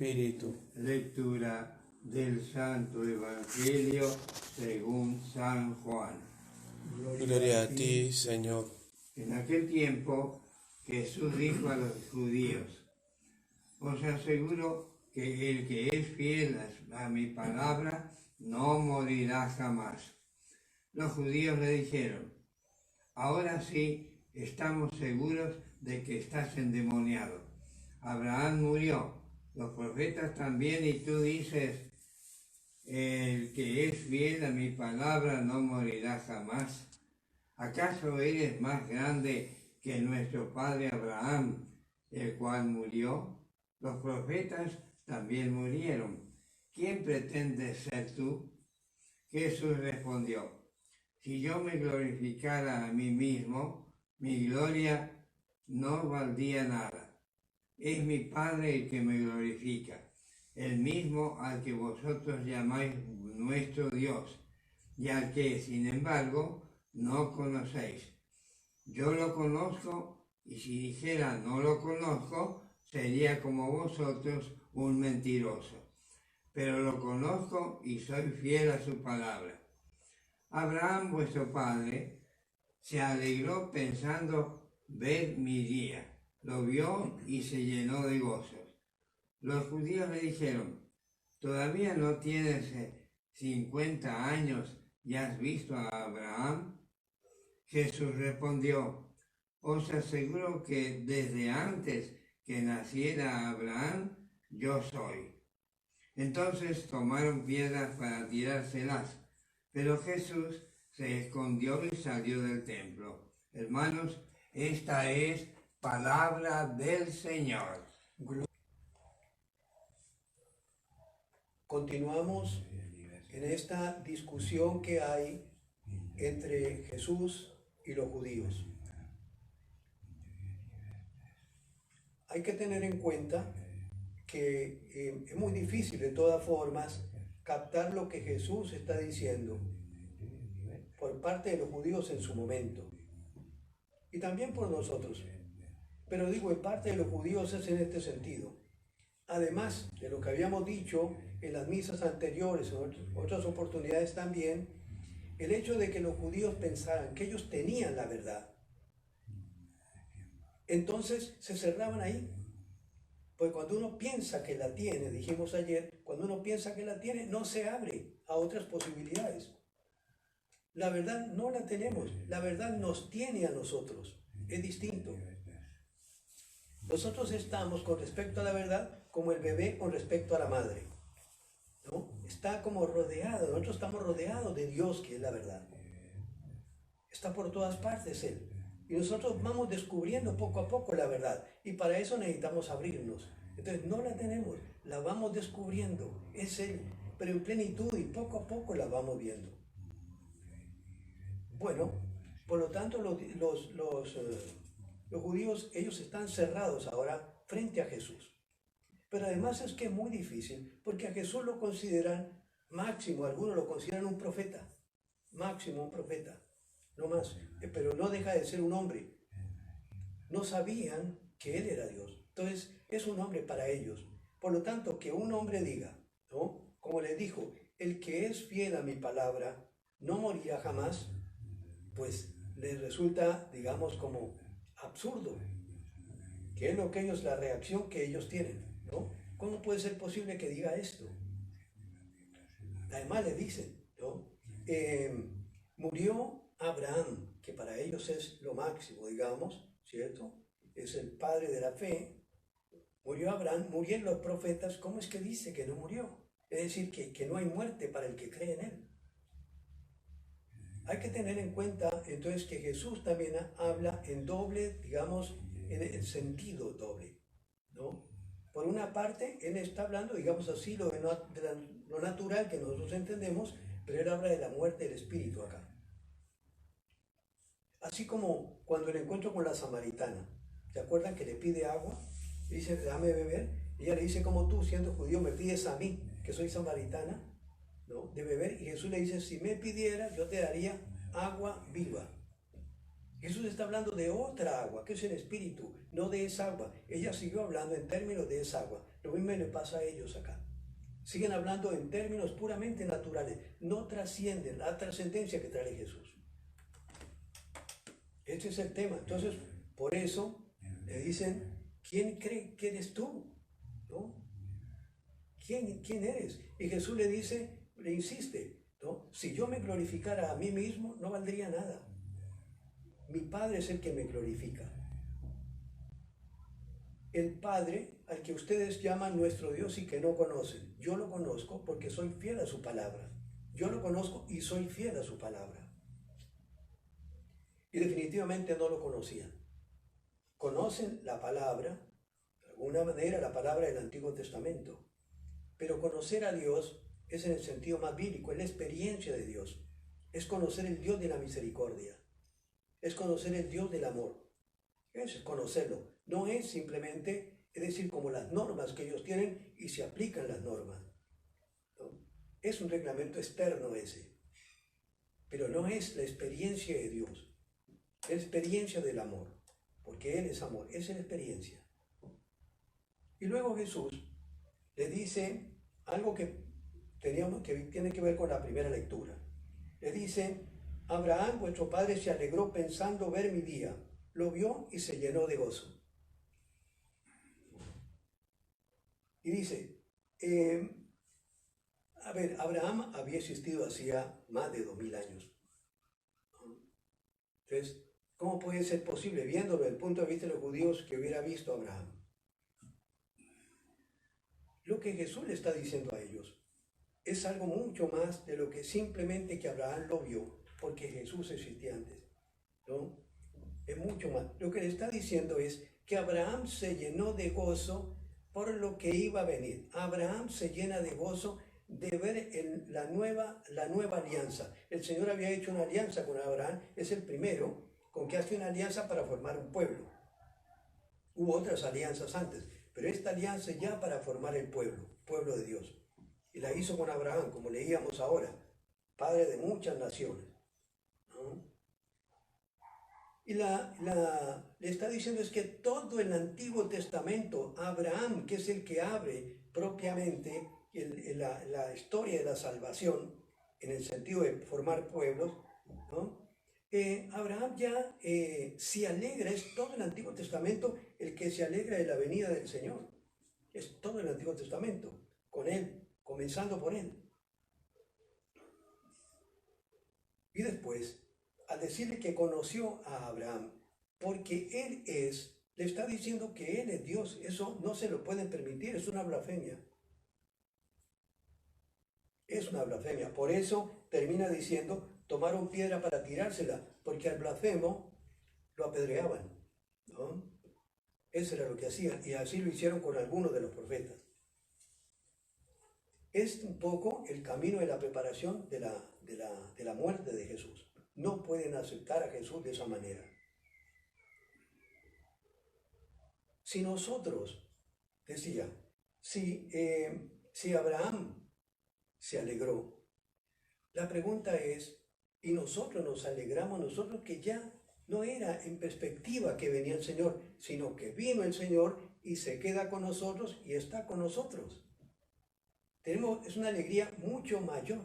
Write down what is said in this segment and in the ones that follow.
Espíritu. Lectura del Santo Evangelio según San Juan. Gloria a ti, Señor. En aquel tiempo Jesús dijo a los judíos: os aseguro que el que es fiel a mi palabra no morirá jamás. Los judíos le dijeron: ahora sí estamos seguros de que estás endemoniado. Abraham murió, los profetas también, y tú dices: el que es fiel a mi palabra no morirá jamás. ¿Acaso eres más grande que nuestro padre Abraham, el cual murió? Los profetas también murieron. ¿Quién pretendes ser tú? Jesús respondió: si yo me glorificara a mí mismo, mi gloria no valdría nada. Es mi Padre el que me glorifica, el mismo al que vosotros llamáis nuestro Dios, y al que, sin embargo, no conocéis. Yo lo conozco, y si dijera no lo conozco, sería como vosotros, un mentiroso. Pero lo conozco y soy fiel a su palabra. Abraham, vuestro padre, se alegró pensando: ved mi día. Lo vio y se llenó de gozo. Los judíos le dijeron: ¿todavía no tienes 50 años y has visto a Abraham? Jesús respondió: os aseguro que desde antes que naciera Abraham, yo soy. Entonces tomaron piedras para tirárselas, pero Jesús se escondió y salió del templo. Hermanos, esta es palabra del Señor. Continuamos en esta discusión que hay entre Jesús y los judíos. Hay que tener en cuenta que es muy difícil de todas formas captar lo que Jesús está diciendo por parte de los judíos en su momento y también por nosotros. Pero digo, en parte de los judíos es en este sentido. Además de lo que habíamos dicho en las misas anteriores, en otras oportunidades también, el hecho de que los judíos pensaran que ellos tenían la verdad, entonces se cerraban ahí. Pues cuando uno piensa que la tiene, dijimos ayer, cuando uno piensa que la tiene, no se abre a otras posibilidades. La verdad no la tenemos, la verdad nos tiene a nosotros, es distinto. Nosotros estamos con respecto a la verdad como el bebé con respecto a la madre, ¿no? Está como rodeado, nosotros estamos rodeados de Dios, que es la verdad. Está por todas partes Él. Y nosotros vamos descubriendo poco a poco la verdad. Y para eso necesitamos abrirnos. Entonces no la tenemos, la vamos descubriendo. Es Él, pero en plenitud, y poco a poco la vamos viendo. Bueno, por lo tanto los judíos, ellos están cerrados ahora frente a Jesús. Pero además es que es muy difícil, porque a Jesús lo consideran máximo, algunos lo consideran un profeta, máximo un profeta, no más, pero no deja de ser un hombre. No sabían que Él era Dios, entonces es un hombre para ellos. Por lo tanto, que un hombre diga, ¿no? Como les dijo, el que es fiel a mi palabra no morirá jamás, pues les resulta, digamos, como absurdo, que es lo que ellos, la reacción que ellos tienen, ¿no? ¿Cómo puede ser posible que diga esto? Además le dicen, ¿no? Murió Abraham, que para ellos es lo máximo, digamos, ¿cierto? Es el padre de la fe. Murió Abraham, murieron los profetas. ¿Cómo es que dice que no murió? Es decir, que no hay muerte para el que cree en él. Hay que tener en cuenta entonces que Jesús también habla en doble, digamos, en el sentido doble, ¿no? Por una parte, Él está hablando, digamos así, de lo natural que nosotros entendemos, pero Él habla de la muerte del espíritu acá. Así como cuando el encuentro con la samaritana, ¿se acuerdan que le pide agua? Le dice, dame beber. Ella le dice, como tú, siendo judío, me pides a mí, que soy samaritana, ¿no?, de beber. Y Jesús le dice, si me pidieras, yo te daría agua viva. Jesús está hablando de otra agua, que es el Espíritu, no de esa agua. Ella siguió hablando en términos de esa agua. Lo mismo le pasa a ellos acá. Siguen hablando en términos puramente naturales, no trascienden la trascendencia que trae Jesús. Este es el tema. Entonces, por eso le dicen, ¿quién cree que eres tú? ¿No? ¿Quién eres? Y Jesús le dice, le insiste, ¿no? Si yo me glorificara a mí mismo, no valdría nada. Mi Padre es el que me glorifica. El Padre al que ustedes llaman nuestro Dios y que no conocen, yo lo conozco porque soy fiel a su palabra. Yo lo conozco y soy fiel a su palabra. Y definitivamente no lo conocían. Conocen la palabra, de alguna manera la palabra del Antiguo Testamento, pero conocer a Dios es en el sentido más bíblico, es la experiencia de Dios, es conocer el Dios de la misericordia, es conocer el Dios del amor. Eso es conocerlo. No es simplemente, es decir, como las normas que ellos tienen y se aplican las normas, ¿no? Es un reglamento externo ese, pero no es la experiencia de Dios, es la experiencia del amor, porque Él es amor, esa es la experiencia. Y luego Jesús le dice algo que tiene que ver con la primera lectura. Le dice, Abraham, vuestro padre, se alegró pensando ver mi día. Lo vio y se llenó de gozo. Y dice, Abraham había existido hacía más de 2000 años. Entonces, ¿cómo puede ser posible, viéndolo desde el punto de vista de los judíos, que hubiera visto a Abraham? Lo que Jesús le está diciendo a ellos es algo mucho más de lo que simplemente que Abraham lo vio, porque Jesús existía antes, ¿no? Es mucho más. Lo que le está diciendo es que Abraham se llenó de gozo por lo que iba a venir. Abraham se llena de gozo de ver la nueva alianza. El Señor había hecho una alianza con Abraham, es el primero con que hace una alianza para formar un pueblo. Hubo otras alianzas antes, pero esta alianza ya para formar el pueblo de Dios. Y la hizo con Abraham, como leíamos ahora, padre de muchas naciones, ¿no? Y le está diciendo es que todo el Antiguo Testamento, Abraham, que es el que abre propiamente la historia de la salvación, en el sentido de formar pueblos, ¿no? Abraham ya se alegra, es todo el Antiguo Testamento el que se alegra de la venida del Señor. Es todo el Antiguo Testamento, con Él, comenzando por Él. Y después, al decirle que conoció a Abraham, porque Él le está diciendo que Él es Dios. Eso no se lo pueden permitir, es una blasfemia. Es una blasfemia. Por eso termina diciendo, tomaron piedra para tirársela, porque al blasfemo lo apedreaban, ¿no? Eso era lo que hacían, y así lo hicieron con algunos de los profetas. Es un poco el camino de la preparación de la muerte de Jesús. No pueden aceptar a Jesús de esa manera. Si nosotros, decía, si Abraham se alegró, la pregunta es, ¿y nosotros nos alegramos? Nosotros que ya no era en perspectiva que venía el Señor, sino que vino el Señor y se queda con nosotros y está con nosotros. Es una alegría mucho mayor,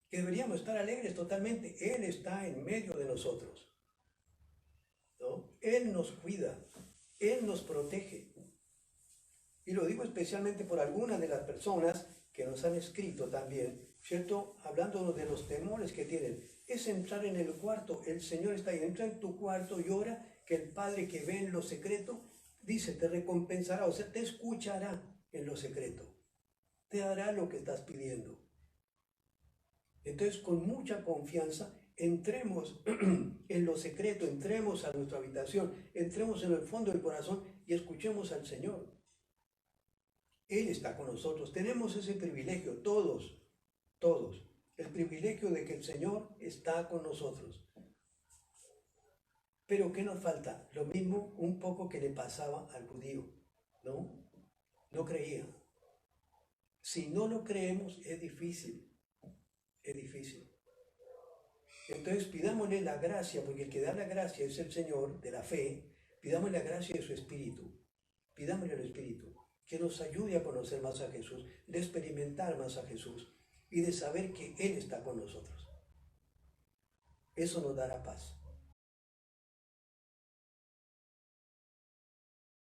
que deberíamos estar alegres totalmente. Él está en medio de nosotros, ¿no? Él nos cuida, Él nos protege. Y lo digo especialmente por algunas de las personas que nos han escrito también, ¿cierto? Hablándonos de los temores que tienen. Es entrar en el cuarto, el Señor está ahí, entra en tu cuarto y ora, que el Padre que ve en lo secreto, dice, te recompensará, o sea, te escuchará en lo secreto, te hará lo que estás pidiendo. Entonces, con mucha confianza, entremos en lo secreto, entremos a nuestra habitación, entremos en el fondo del corazón y escuchemos al Señor. Él está con nosotros, tenemos ese privilegio, todos, el privilegio de que el Señor está con nosotros. Pero ¿qué nos falta? Lo mismo un poco que le pasaba al judío, ¿no? No creía. Si no lo creemos, es difícil. Entonces pidámosle la gracia, porque el que da la gracia es el Señor de la fe, pidámosle la gracia de su Espíritu, Pidámosle al Espíritu que nos ayude a conocer más a Jesús, de experimentar más a Jesús y de saber que Él está con nosotros. Eso nos dará paz.